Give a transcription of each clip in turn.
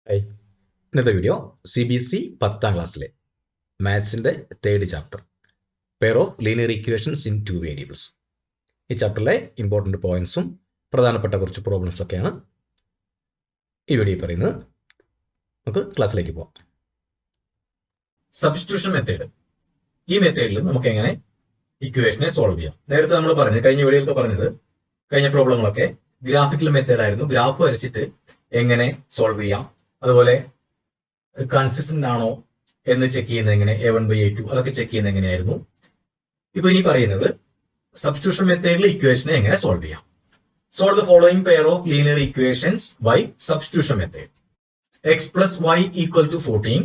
Hi, ഇന്നത്തെ video CBSE 10ാം ക്ലാസ്സിലെ മാത്സിൻ്റെ 3rd chapter pair of linear equations in 2 variables. ഈ ചാപ്റ്ററിലെ important പോയിന്റ്സും പ്രധാനപ്പെട്ട കുറച്ച് പ്രോബ്ലംസ് ഒക്കെയാണ് ഈ വീഡിയോ പറയുന്നത്. നമുക്ക് ക്ലാസ്സിലേക്ക് പോകാം. Substitution method. ഈ മെത്തേഡിൽ നമുക്ക് എങ്ങനെ ഇക്വേഷനെ സോൾവ് ചെയ്യാം. നേരത്തെ നമ്മൾ കഴിഞ്ഞ വീഡിയോയിലൊക്കെ പറഞ്ഞത്, കഴിഞ്ഞ പ്രോബ്ലങ്ങളൊക്കെ ഗ്രാഫിക്കൽ മെത്തേഡ് ആയിരുന്നു. ഗ്രാഫ് വരച്ചിട്ട് എങ്ങനെ സോൾവ് ചെയ്യാം, അതുപോലെ കൺസിസ്റ്റന്റ് ആണോ എന്ന് ചെക്ക് ചെയ്യുന്നത് എങ്ങനെ, A1/A2 അതൊക്കെ ചെക്ക് ചെയ്യുന്നത് എങ്ങനെയായിരുന്നു. ഇപ്പൊ ഇനി പറയുന്നത് സബ്സ്റ്റിറ്റ്യൂഷൻ മെത്തേഡിൽ ഇക്വേഷനെ എങ്ങനെ സോൾവ് ചെയ്യാം. Solve the following pair of linear equations by substitution method. x plus y equal to 14,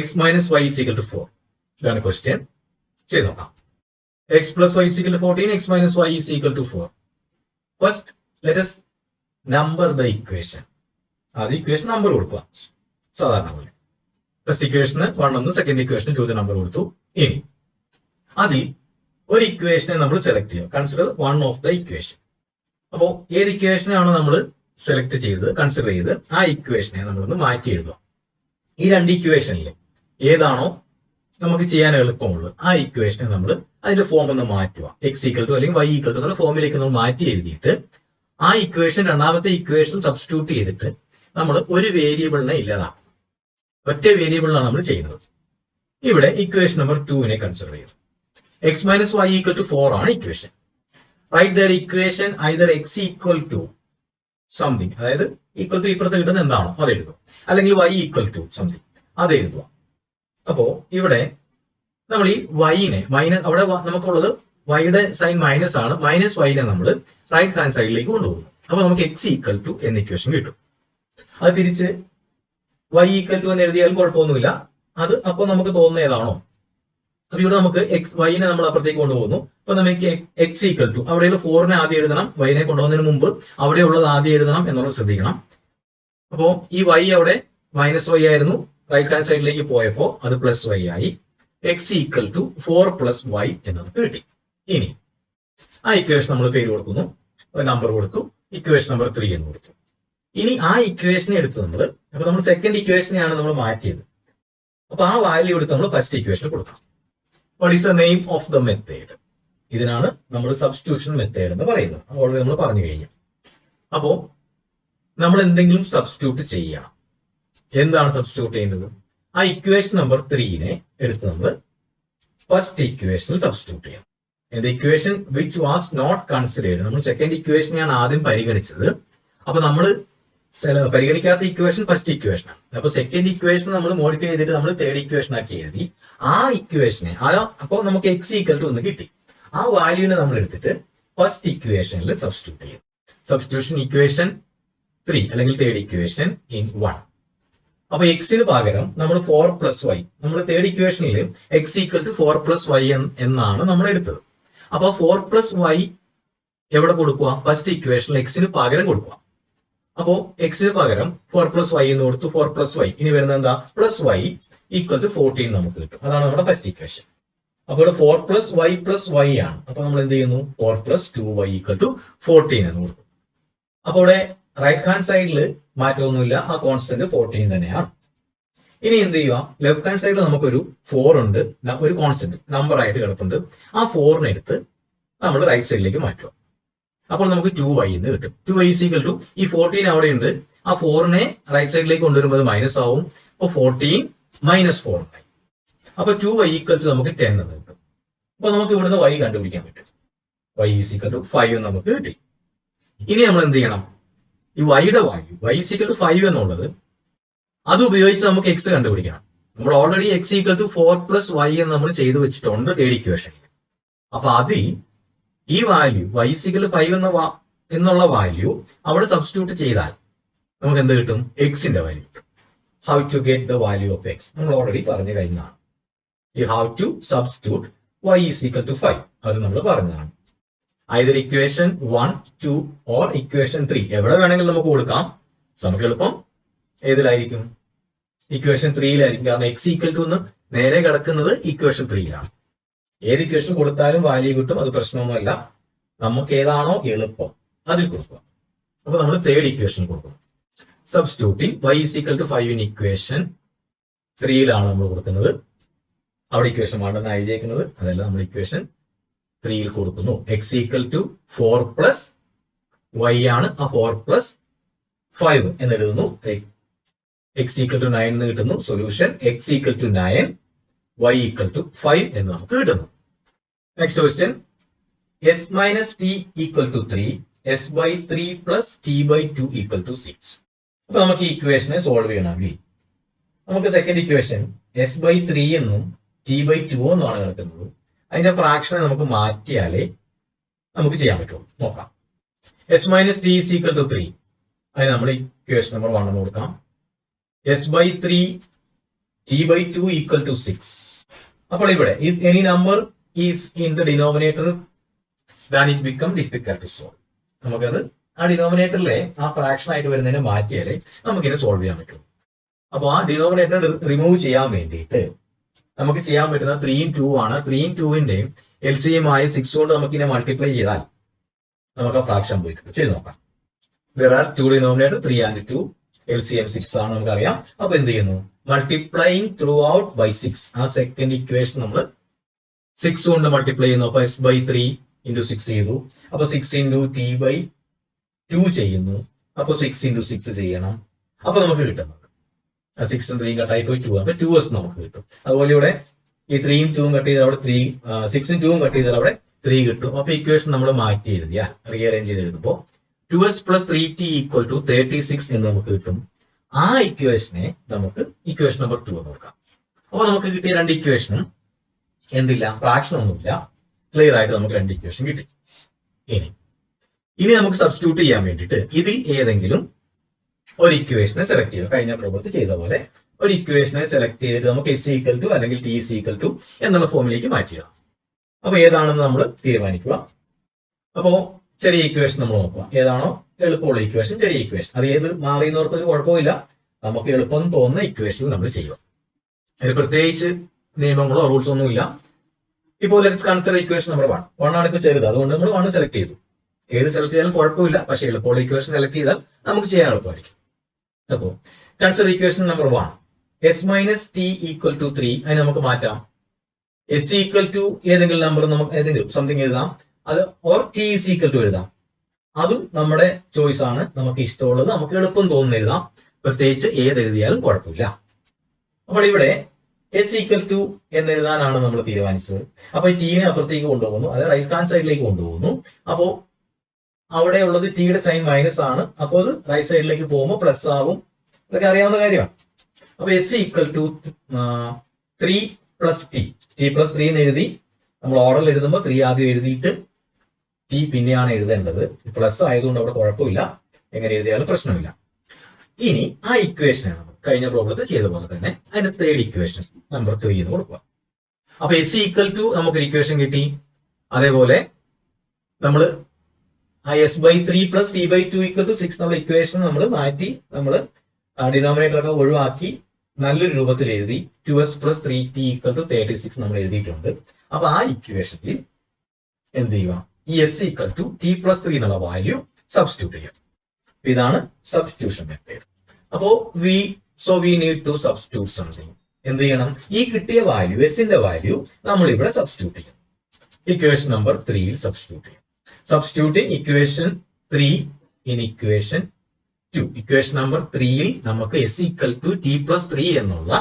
x minus y is equal to 4. ഇതാണ് ക്വസ്റ്റ്യൻ. ചെയ്ത് നോക്കാം. x plus y is equal to 14, x minus y is equal to 4. First, let us number the equation. അത് equation number കൊടുക്കുക സാധാരണ പോലെ. First ഇക്വേഷന് 1 എന്നും second ഇക്വേഷന് 2 number കൊടുത്തു. ഇനി അതിൽ ഒരു ഇക്വേഷനെ നമ്മൾ സെലക്ട് ചെയ്യുക. Consider one of the equation. അപ്പോ ഏത് ഇക്വേഷനാണ് നമ്മൾ സെലക്ട് ചെയ്തത്, കൺസിഡർ ചെയ്ത് ആ ഇക്വേഷനെ നമ്മളൊന്ന് മാറ്റി എഴുതുക. ഈ രണ്ട് ഇക്വേഷനിൽ ഏതാണോ നമുക്ക് ചെയ്യാൻ എളുപ്പമുള്ളത് ആ ഇക്വേഷനെ നമ്മൾ അതിന്റെ ഫോം ഒന്ന് മാറ്റുക. x ഈക്വൽ ടു അല്ലെങ്കിൽ y ഈക്വൽ ടു എന്നുള്ള ഫോമിലേക്ക് നമ്മൾ മാറ്റി എഴുതിയിട്ട് ആ ഇക്വേഷൻ രണ്ടാമത്തെ ഇക്വേഷൻ സബ്സ്റ്റിറ്റ്യൂട്ട് ചെയ്തിട്ട് നമ്മൾ ഒരു വേരിയബിളിനെ ഇല്ലാതാക്കും. ഒറ്റ വേരിയബിളിനാണ് നമ്മൾ ചെയ്യുന്നത്. ഇവിടെ ഇക്വേഷൻ നമ്പർ 2നെ കൺസിഡർ ചെയ്യുന്നു. x minus y equal to 4 ആണ് equation. Write the equation either x equal to something, അതായത് ഈക്വൽ ടു ഇപ്പുറത്ത് കിട്ടുന്ന എന്താണോ അത് എഴുതുക, അല്ലെങ്കിൽ y ഈക്വൽ ടു സംതിങ് അത് എഴുതുക. അപ്പോ ഇവിടെ നമ്മൾ ഈ വൈനെ മൈനസ്, അവിടെ നമുക്കുള്ളത് വൈയുടെ സൈൻ മൈനസ് ആണ്. മൈനസ് വൈനെ നമ്മൾ റൈറ്റ് ഹാൻഡ് സൈഡിലേക്ക് കൊണ്ടുപോകുന്നു. അപ്പൊ നമുക്ക് x ഈക്വൽ ടു എന്ന ഇക്വേഷൻ കിട്ടും. അത് തിരിച്ച് y ഈക്വൽ ടു എന്ന് എഴുതിയാലും കുഴപ്പമൊന്നുമില്ല. അത് അപ്പോൾ നമുക്ക് തോന്നുന്ന ഏതാണോ. അപ്പൊ ഇവിടെ നമുക്ക് വൈനെ നമ്മൾ അപ്പുറത്തേക്ക് കൊണ്ടുപോകുന്നു. അപ്പൊ നമുക്ക് x ഈക്വൽ ടു, അവിടെയുള്ള 4നെ ആദ്യം എഴുതണം. വൈനെ കൊണ്ടുപോകുന്നതിന് മുമ്പ് അവിടെയുള്ളത് ആദ്യം എഴുതണം എന്നുള്ളത് ശ്രദ്ധിക്കണം. അപ്പോ ഈ y അവിടെ മൈനസ് y ആയിരുന്നു, റൈറ്റ് ഹാൻഡ് സൈഡിലേക്ക് പോയപ്പോ അത് പ്ലസ് y ആയി. x equal to 4 plus y എന്നത് കിട്ടി. ഇനി ആ ഇക്വേഷൻ നമ്മൾ പേര് കൊടുക്കുന്നു, നമ്പർ കൊടുത്തു, ഇക്വേഷൻ നമ്പർ 3 എന്ന് കൊടുത്തു. ഇനി ആ ഇക്വേഷനെ എടുത്ത് നമ്മൾ സെക്കൻഡ് ഇക്വേഷനെയാണ് നമ്മൾ മാറ്റിയത്. അപ്പൊ ആ വാല്യൂ എടുത്ത് നമ്മൾ ഫസ്റ്റ് ഇക്വേഷന് കൊടുക്കണം. What is the name of the method? ഇതിനാണ് നമ്മൾ സബ്സ്റ്റിറ്റ്യൂഷൻ മെത്തേഡ് എന്ന് പറയുന്നത്. ഓൾറെഡി നമ്മൾ പറഞ്ഞു കഴിഞ്ഞു. അപ്പോ നമ്മൾ എന്തെങ്കിലും സബ്സ്റ്റിറ്റ്യൂട്ട് ചെയ്യണം. എന്താണ് സബ്സ്റ്റിറ്റ്യൂട്ട് ചെയ്യുന്നത്? ആ ഇക്വേഷൻ നമ്പർ 3നെ എടുത്ത് നമ്മൾ ഫസ്റ്റ് ഇക്വേഷനിൽ സബ്സ്റ്റിറ്റ്യൂട്ട് ചെയ്യണം. Equation which was not considered, നമ്മൾ സെക്കൻഡ് ഇക്വേഷനെയാണ് ആദ്യം പരിഗണിച്ചത്. അപ്പൊ നമ്മൾ പരിഗണിക്കാത്ത ഇക്വേഷൻ ഫസ്റ്റ് ഇക്വേഷനാണ്. അപ്പൊ സെക്കൻഡ് ഇക്വേഷൻ നമ്മൾ മോഡിഫൈ ചെയ്തിട്ട് നമ്മൾ തേർഡ് ഇക്വേഷൻ ആക്കി എഴുതി. ആ ഇക്വേഷനെ അപ്പൊ നമുക്ക് x ഈക്വൽ ടു ഒന്ന് കിട്ടി. ആ വാല്യൂവിനെ നമ്മൾ എടുത്തിട്ട് ഫസ്റ്റ് ഇക്വേഷനിൽ സബ്സ്റ്റിറ്റ്യൂട്ട് ചെയ്യും. സബ്സ്റ്റിറ്റ്യൂഷൻ ഇക്വേഷൻ 3 അല്ലെങ്കിൽ തേർഡ് ഇക്വേഷൻ ഇൻ 1. അപ്പൊ എക്സിന് പകരം നമ്മൾ 4 പ്ലസ് വൈ, നമ്മൾ തേർഡ് ഇക്വേഷനിൽ x equal to 4 plus y എന്നാണ് നമ്മൾ എടുത്തത്. അപ്പൊ 4 പ്ലസ് വൈ എവിടെ കൊടുക്കുക? ഫസ്റ്റ് ഇക്വേഷനിൽ എക്സിന് പകരം കൊടുക്കുക. അപ്പോ എക്സിന് പകരം 4 പ്ലസ് വൈ എന്ന് കൊടുത്തു. 4 പ്ലസ് വൈ, ഇനി വരുന്നത് എന്താ? പ്ലസ് വൈ ഈക്വൽ ടു 14 നമുക്ക് കിട്ടും. അതാണ് നമ്മുടെ ഫസ്റ്റ് ഇക്വേഷൻ. അപ്പോൾ ഇവിടെ 4 പ്ലസ് വൈ ആണ്. അപ്പൊ നമ്മൾ എന്ത് ചെയ്യുന്നു? 4 പ്ലസ് 2y ഈക്വൽ ടു 14 എന്ന് കൊടുക്കും. അപ്പൊ ഇവിടെ റൈറ്റ് ഹാൻഡ് സൈഡിൽ മാറ്റമൊന്നുമില്ല, ആ കോൺസ്റ്റന്റ് 14 തന്നെയാണ്. ഇനി എന്ത് ചെയ്യുക? ലെഫ്റ്റ് ഹാൻഡ് സൈഡിൽ നമുക്കൊരു 4 ഉണ്ട്, ഒരു കോൺസ്റ്റന്റ് നമ്പർ ആയിട്ട് കിടപ്പുണ്ട്. ആ 4നെ എടുത്ത് നമ്മൾ റൈറ്റ് സൈഡിലേക്ക് മാറ്റുക. അപ്പോൾ നമുക്ക് 2y എന്ന് കിട്ടും. 2y ഈക്വൽ ടു ഈ 14 അവിടെ ഉണ്ട്, ആ 4നെ റൈറ്റ് സൈഡിലേക്ക് കൊണ്ടുവരുമ്പോൾ മൈനസ് ആവും. അപ്പൊ 14 മൈനസ് 4 ഉണ്ടായി. അപ്പൊ 2y ഈക്വൽ ടു നമുക്ക് 10 എന്ന് കിട്ടും. അപ്പൊ നമുക്ക് ഇവിടുന്ന് y കണ്ടുപിടിക്കാൻ പറ്റും. y ഈക്വൽ ടു 5 എന്ന് നമുക്ക് കിട്ടി. ഇനി നമ്മൾ എന്ത് ചെയ്യണം? ഈ വൈയുടെ വാല്യൂ y ഈക്വൽ ടു 5 എന്നുള്ളത് അത് ഉപയോഗിച്ച് നമുക്ക് x കണ്ടുപിടിക്കണം. നമ്മൾ already x equal to 4 plus y എന്ന് നമ്മൾ ചെയ്തു വെച്ചിട്ടുണ്ട് തേർഡ് ഇക്വേഷനിൽ. അപ്പൊ അതിൽ ഈ വാല്യൂ y ഈക്വൽ ടു 5 എന്നുള്ള വാല്യൂ അവിടെ സബ്സ്റ്റിറ്റ്യൂട്ട് ചെയ്താൽ നമുക്ക് എന്ത് കിട്ടും? എക്സിന്റെ വാല്യൂ കിട്ടും. How to get the value of x നമ്മൾ ഓൾറെഡി പറഞ്ഞു കഴിഞ്ഞതാണ്. You have to substitute y equal to 5, അത് നമ്മൾ പറഞ്ഞതാണ്. ഐദർ ഇക്വേഷൻ 1, 2 ഓർ ഇക്വേഷൻ 3 എവിടെ വേണമെങ്കിലും നമുക്ക് കൊടുക്കാം. നമുക്ക് എളുപ്പം ഏതിലായിരിക്കും? ഇക്വേഷൻ 3യിലായിരിക്കും. കാരണം x ഈക്വൽ ടു എന്ന് നേരെ കിടക്കുന്നത് ഇക്വേഷൻ 3യിലാണ്. ഏത് ഇക്വേഷൻ കൊടുത്താലും വാല്യൂ കിട്ടും, അത് പ്രശ്നമൊന്നുമല്ല. നമുക്ക് ഏതാണോ എളുപ്പം അതിൽ കൊടുക്കുക. അപ്പൊ നമ്മൾ തേർഡ് ഇക്വേഷൻ കൊടുക്കും. Substituting y is equal to 5 in equation 3യിലാണ് നമ്മൾ കൊടുക്കുന്നത്. അവിടെ ഇക്വേഷൻ 1 എന്ന് എഴുതിയേക്കുന്നത് അതല്ല, നമ്മൾ ഇക്വേഷൻ 3യിൽ കൊടുക്കുന്നു. x equal to 4 plus y ആണ്, ആ 4 പ്ലസ് 5 എന്ന് എഴുതുന്നു. x ഈക്വൽ ടു 9 എന്ന് കിട്ടുന്നു. Solution x equal to 9, y equal to 5 എന്ന് നമുക്ക് കിട്ടുന്നു. Next question, s minus t equal to 3, s by 3 plus t by 2 equal to 6. അപ്പൊ നമുക്ക് ഈ ഇക്വേഷനെ സോൾവ് ചെയ്യണമെങ്കിൽ നമുക്ക് സെക്കൻഡ് ഇക്വേഷൻ s ബൈ 3 എന്നും ടി ബൈ 2 എന്നാണ് കിടക്കുന്നത്. അതിന്റെ ഫ്രാക്ഷനെ നമുക്ക് മാറ്റിയാലേ നമുക്ക് ചെയ്യാൻ പറ്റും. നോക്കാം. s minus t is equal to 3, അതിന് നമ്മൾ ഇക്വേഷൻ നമ്പർ 1 എന്ന് കൊടുക്കാം. s by 3 t by 2 equal to 6. അപ്പോൾ ഇവിടെ if any number is in the denominator then it become difficult to solve. നമുക്കത് ആ ഡിനോമിനേറ്ററിലെ ആ ഫ്രാക്ഷൻ ആയിട്ട് വരുന്നതിനെ മാറ്റിയാലേ നമുക്കിനെ സോൾവ് ചെയ്യാൻ പറ്റും. അപ്പൊ ആ ഡിനോമിനേറ്റർ റിമൂവ് ചെയ്യാൻ വേണ്ടിയിട്ട് നമുക്ക് ചെയ്യാൻ പറ്റുന്ന 3 2 ആണ്. 3 2ന്റെയും LCM ആയ 6 കൊണ്ട് നമുക്കിനെ മൾട്ടിപ്ലൈ ചെയ്താൽ നമുക്ക് ആ ഫ്രാക്ഷൻ പോയി കിട്ടും. ചെയ്ത് നോക്കാം. there are 2 denominator 3 and 2, LCM 6 ആണ് നമുക്കറിയാം. അപ്പൊ എന്ത് ചെയ്യുന്നു, മൾട്ടിപ്ലൈയിങ് ത്രൂ ഔട്ട് ബൈ 6. ആ സെക്കൻഡ് ഇക്വേഷൻ നമ്മൾ 6 കൊണ്ട് മൾട്ടിപ്ലൈ ചെയ്യുന്നു. അപ്പൊ s ബൈ 3 ഇൻറ്റു 6 ചെയ്തു. അപ്പൊ 6 ഇൻറ്റു ടി ബൈ 2 ചെയ്യുന്നു. അപ്പൊ 6 ഇൻറ്റു 6 ചെയ്യണം. അപ്പൊ നമുക്ക് കിട്ടുന്നത് 6 3 കട്ടായി പോയി 2, അപ്പൊ 2s നമുക്ക് കിട്ടും. അതുപോലെ ഇവിടെ ഈ 3 2 കട്ട് ചെയ്താൽ അവിടെ 3, 6 2 കട്ട് ചെയ്താൽ അവിടെ 3 കിട്ടും. അപ്പൊ ഇക്വേഷൻ നമ്മൾ മാറ്റി എഴുതിയാൽ, റീഅറേഞ്ച് ചെയ്ത് എഴുതുമ്പോൾ 2s plus 3t equal to 36 എന്ന് നമുക്ക് കിട്ടും. ആ ഇക്വേഷനെ നമുക്ക് ഇക്വേഷൻ നമ്പർ 2 എന്ന് കൊടുക്കാം. അപ്പൊ നമുക്ക് കിട്ടിയ രണ്ട് ഇക്വേഷനും എന്തില്ല, ഫ്രാക്ഷൻ ഒന്നുമില്ല, ക്ലിയർ ആയിട്ട് നമുക്ക് രണ്ട് ഇക്വേഷൻ കിട്ടി. ഇനി നമുക്ക് സബ്സ്റ്റിറ്റ്യൂട്ട് ചെയ്യാൻ വേണ്ടിയിട്ട് ഇതിൽ ഏതെങ്കിലും ഒരു ഇക്വേഷനെ സെലക്ട് ചെയ്യുക. കഴിഞ്ഞ പ്രോബ്ലത്തിൽ ചെയ്ത പോലെ ഒരു ഇക്വേഷനെ സെലക്ട് ചെയ്തിട്ട് നമുക്ക് s ഈക്വൽ ടു അല്ലെങ്കിൽ t is equal to എന്നുള്ള ഫോമിലേക്ക് മാറ്റിയിടാം. അപ്പൊ ഏതാണെന്ന് നമ്മൾ തീരുമാനിക്കുക. അപ്പോ ചെറിയ ഇക്വേഷൻ നമ്മൾ നോക്കുക. ഏതാണോ എളുപ്പമുള്ള ഇക്വേഷൻ, ചെറിയ ഇക്വേഷൻ, അത് ഏത് മാറിയെന്നോർത്തൊരു കുഴപ്പമില്ല. നമുക്ക് എളുപ്പം തോന്നുന്ന ഇക്വേഷനിൽ നമ്മൾ ചെയ്യുക. അതിന് പ്രത്യേകിച്ച് നിയമങ്ങളോ റൂൾസ് ഒന്നും ഇല്ല. ഇപ്പോൾ ലെറ്റ്സ് കൺസിഡർ ഇക്വേഷൻ നമ്പർ 1 ആണ് ഇപ്പോൾ ചെറുത്, അതുകൊണ്ട് നമ്മൾ 1 സെലക്ട് ചെയ്തു. ഏത് സെലക്ട് ചെയ്താലും കുഴപ്പമില്ല, പക്ഷേ എളുപ്പമുള്ള ഇക്വേഷൻ സെലക്ട് ചെയ്താൽ നമുക്ക് ചെയ്യാൻ എളുപ്പമായിരിക്കും. അപ്പോ consider equation number 1, s minus t equal to 3. അതിന് നമുക്ക് മാറ്റാം. s ഈക്വൽ ടു ഏതെങ്കിലും നമ്പർ നമുക്ക് ഏതെങ്കിലും സംതിങ് എഴുതാം, അത് or t is equal to എഴുതാം. അതും നമ്മുടെ ചോയ്സ് ആണ്, നമുക്ക് ഇഷ്ടമുള്ളത് നമുക്ക് എളുപ്പം തോന്നുന്ന എഴുതാം. പ്രത്യേകിച്ച് ഏതെഴുതിയാലും കുഴപ്പമില്ല. അപ്പോൾ ഇവിടെ s ഈക്വൽ ടു എന്ന് എഴുതാനാണ് നമ്മൾ തീരുമാനിച്ചത്. അപ്പൊ ടീനെ അപ്പുറത്തേക്ക് കൊണ്ടുപോകുന്നു, അതായത് റൈറ്റ് ഹാൻഡ് സൈഡിലേക്ക് കൊണ്ടുപോകുന്നു. അപ്പോ അവിടെ ഉള്ളത് ടിയുടെ സൈൻ മൈനസ് ആണ്. അപ്പോൾ അത് റൈറ്റ് സൈഡിലേക്ക് പോകുമ്പോൾ പ്ലസ് ആവും. ഇതൊക്കെ അറിയാവുന്ന കാര്യമാണ്. അപ്പൊ s equal to 3 plus t, t plus 3 എന്ന് എഴുതി. നമ്മൾ ഓർഡറിൽ എഴുതുമ്പോൾ 3 ആദ്യം എഴുതിയിട്ട് ടി പിന്നെയാണ് എഴുതേണ്ടത്. പ്ലസ് ആയതുകൊണ്ട് അവിടെ കുഴപ്പമില്ല, എങ്ങനെ എഴുതിയാലും പ്രശ്നമില്ല. ഇനി ആ ഇക്വേഷനാണ് കഴിഞ്ഞ പ്രോബ്ലത്തിൽ ചെയ്ത പോലെ തന്നെ അതിന്റെ തേർഡ് ഇക്വേഷൻ നമ്പർ 3 എന്ന് കൊടുക്കുക. അപ്പൊ s ഈക്വൽ ടു നമുക്കൊരു ഇക്വേഷൻ കിട്ടി. അതേപോലെ നമ്മൾ s by 3 plus t by 2 equal to 6 എന്നുള്ള ഇക്വേഷൻ നമ്മൾ മാറ്റി, നമ്മൾ ഡിനോമിനേറ്റർ ഒക്കെ ഒഴിവാക്കി നല്ലൊരു രൂപത്തിൽ എഴുതി. 2s plus 3t equal to 36 നമ്മൾ എഴുതിയിട്ടുണ്ട്. അപ്പൊ ആ ഇക്വേഷനിൽ എന്ത് ചെയ്യുക, ഈ s equal to t plus 3 എന്നുള്ള വാല്യൂ സബ്സ്റ്റിറ്റ്യൂട്ട് ചെയ്യാം. ഇതാണ് സബ്സ്റ്റിറ്റ്യൂഷൻ മെത്തേഡ്. അപ്പോ we need to substitute something. എന്ത് ചെയ്യണം, ഈ കിട്ടിയ വാല്യൂ എസിന്റെ വാല്യൂ നമ്മൾ ഇവിടെ സബ്സ്റ്റിറ്റ്യൂട്ട് ചെയ്യും. ഇക്വേഷൻ നമ്പർ 3യിൽ സബ്സ്റ്റിറ്റ്യൂട്ട് ചെയ്യും. Substituting equation 3 in equation 2. Equation number 3യിൽ നമുക്ക് s equal to t plus 3 എന്നുള്ള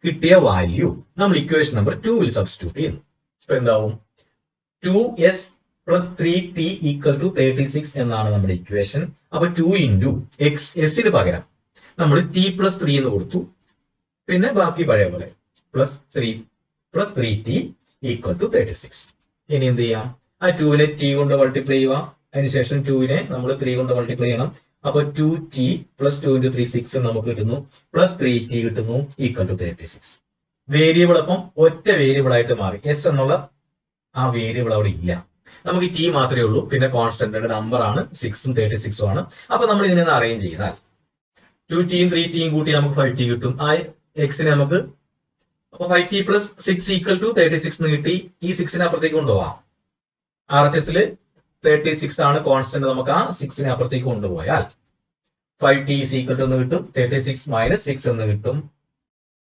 കിട്ടിയ വാല്യൂ നമ്മൾ ഇക്വേഷൻ നമ്പർ 2ൽ സബ്സ്റ്റിറ്റ്യൂട്ട് ചെയ്യുന്നു. ഇപ്പൊ എന്താവും, 2s plus 3t equal to 36 എന്നാണ് നമ്മുടെ ഇക്വേഷൻ. അപ്പൊ 2 ഇൻറ്റു എക്സ്, എസിന് പകരം നമ്മൾ ടി പ്ലസ് 3 എന്ന് കൊടുത്തു. പിന്നെ ബാക്കി പഴയ പോലെ പ്ലസ് 3t ഈക്വൽ ടു 36. ഇനി എന്ത് ചെയ്യാം, ആ 2നെ ടി കൊണ്ട് മൾട്ടിപ്ലൈ ചെയ്യുക. അതിനുശേഷം 2നെ നമ്മൾ 3 കൊണ്ട് മൾട്ടിപ്ലൈ ചെയ്യണം. അപ്പൊ 2t പ്ലസ് 2 ഇൻറ്റു 3 6 നമുക്ക് കിട്ടുന്നു. പ്ലസ് 3t കിട്ടുന്നു ഈക്വൽ ടു 36. വേരിയബിൾ അപ്പം ഒറ്റ വേരിയബിൾ ആയിട്ട് മാറി. എസ് എന്നുള്ള ആ വേരിയബിൾ അവിടെ ഇല്ല. നമുക്ക് ടി മാത്രമേ ഉള്ളൂ. പിന്നെ കോൺസ്റ്റന്റ് നമ്പർ ആണ്, 6ഉം 36ഉം ആണ്. അപ്പൊ നമ്മൾ ഇതിനെ അറേഞ്ച് ചെയ്താൽ 2tയും 3tയും കൂട്ടി നമുക്ക് 5t കിട്ടും. ആ എക്സിനെ നമുക്ക് അപ്പൊ 5t പ്ലസ് 6 ഈക്വൽ ടു 36 എന്ന് കിട്ടി. ഈ 6നെ അപ്പുറത്തേക്ക് കൊണ്ടുപോവാം. RHS 36 ആണ് കോൺസ്റ്റന്റ്. നമുക്ക് ആ 6നെ അപ്പുറത്തേക്ക് കൊണ്ടുപോയാൽ 5t is equal to എന്ന് കിട്ടും. 36 മൈനസ് 6 എന്ന് കിട്ടും.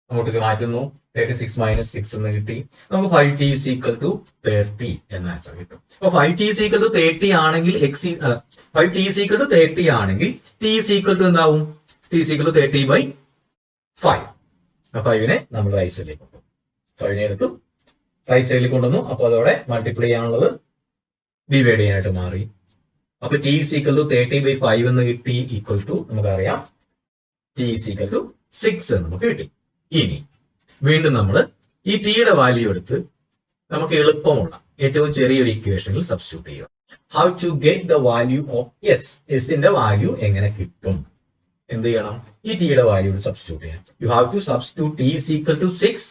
അങ്ങോട്ടേക്ക് മാറ്റുന്നു. 36 മൈനസ് 6 എന്ന് കിട്ടി. നമുക്ക് 5t is equal to 30 എന്ന ആൻസർ കിട്ടും. അപ്പൊ 5t is equal to 30 ആണെങ്കിൽ 5t is equal to 30 ആണെങ്കിൽ t is equal to എന്താവും? t is equal to 30/5. 5നെ നമ്മൾ റൈറ്റ് സൈഡിലേക്ക് കൊണ്ടുവന്നു. 5നെ എടുത്തു റൈറ്റ് സൈഡിൽ കൊണ്ടുവന്നു. അപ്പൊ അതോടെ മൾട്ടിപ്ലൈ ചെയ്യാനുള്ളത് ഡിവൈഡ് ചെയ്യാനായിട്ട് മാറി. അപ്പൊ t is equal to 30/5 എന്ന് കിട്ടി. ഈക്വൽ ടു നമുക്കറിയാം t is equal to 6 എന്ന് നമുക്ക് കിട്ടി. ഇനി വീണ്ടും നമ്മൾ ഈ ടിയുടെ വാല്യൂ എടുത്ത് നമുക്ക് എളുപ്പമുള്ള ഏറ്റവും ചെറിയൊരു ഇക്വേഷനിൽ സബ്സ്റ്റിറ്റ്യൂട്ട് ചെയ്യുക. How to get the value of S. എസിന്റെ വാല്യൂ എങ്ങനെ കിട്ടും? എന്ത് ചെയ്യണം? ഈ ടിയുടെ വാല്യൂ സബ്സ്റ്റിറ്റ്യൂട്ട് ചെയ്യണം. You have to substitute t is equal to 6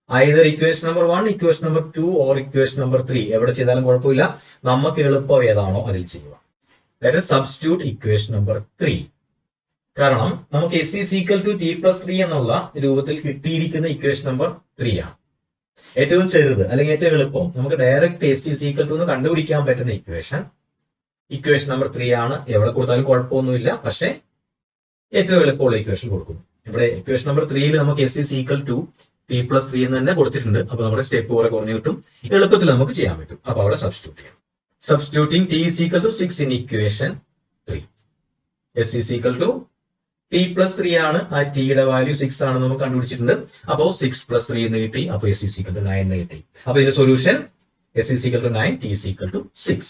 either equation number 1, equation number 2 or equation number 3. എവിടെ ചെയ്താലും കുഴപ്പമില്ല. നമുക്ക് എളുപ്പം ഏതാണോ അതിൽ ചെയ്യുക. Let us substitute equation number 3. കാരണം നമുക്ക് s is equal to t plus 3 എന്നുള്ള രൂപത്തിൽ കിട്ടിയിരിക്കുന്ന ഇക്വേഷൻ നമ്പർ 3 ആണ്. ഏറ്റവും ചെറുത് അല്ലെങ്കിൽ ഏറ്റവും എളുപ്പം നമുക്ക് direct s is equal to എന്ന് കണ്ടുപിടിക്കാൻ പറ്റുന്ന ഇക്വേഷൻ നമ്പർ 3 ആണ്. എവിടെ കൊടുത്താലും കുഴപ്പമൊന്നുമില്ല. പക്ഷേ ഏറ്റവും എളുപ്പമുള്ള ഇക്വേഷൻ കൊടുക്കുന്നു. ഇവിടെ ഇക്വേഷൻ നമ്പർ 3ൽ നമുക്ക് s is equal to t plus 3 എന്ന് തന്നെ കൊടുത്തിട്ടുണ്ട്. അപ്പൊ നമ്മുടെ സ്റ്റെപ്പ് കുറെ കുറഞ്ഞു കിട്ടും. എളുപ്പത്തിൽ നമുക്ക് ചെയ്യാൻ പറ്റും. അപ്പൊ അവിടെ സബ്സ്റ്റിറ്റ്യൂട്ട് ചെയ്യാം. Substituting t is equal to 6 in equation 3. s is equal to t plus 3 ആണ്. ആ ടിയുടെ വാല്യൂ 6 ആണെന്ന് നമുക്ക് കണ്ടുപിടിച്ചിട്ടുണ്ട്. അപ്പോൾ 6 plus 3 എന്ന് കിട്ടി. അപ്പൊ s is equal to 9 എന്ന് കിട്ടി. അപ്പൊ ഇതിന്റെ solution s is equal to 9, t is equal to 6.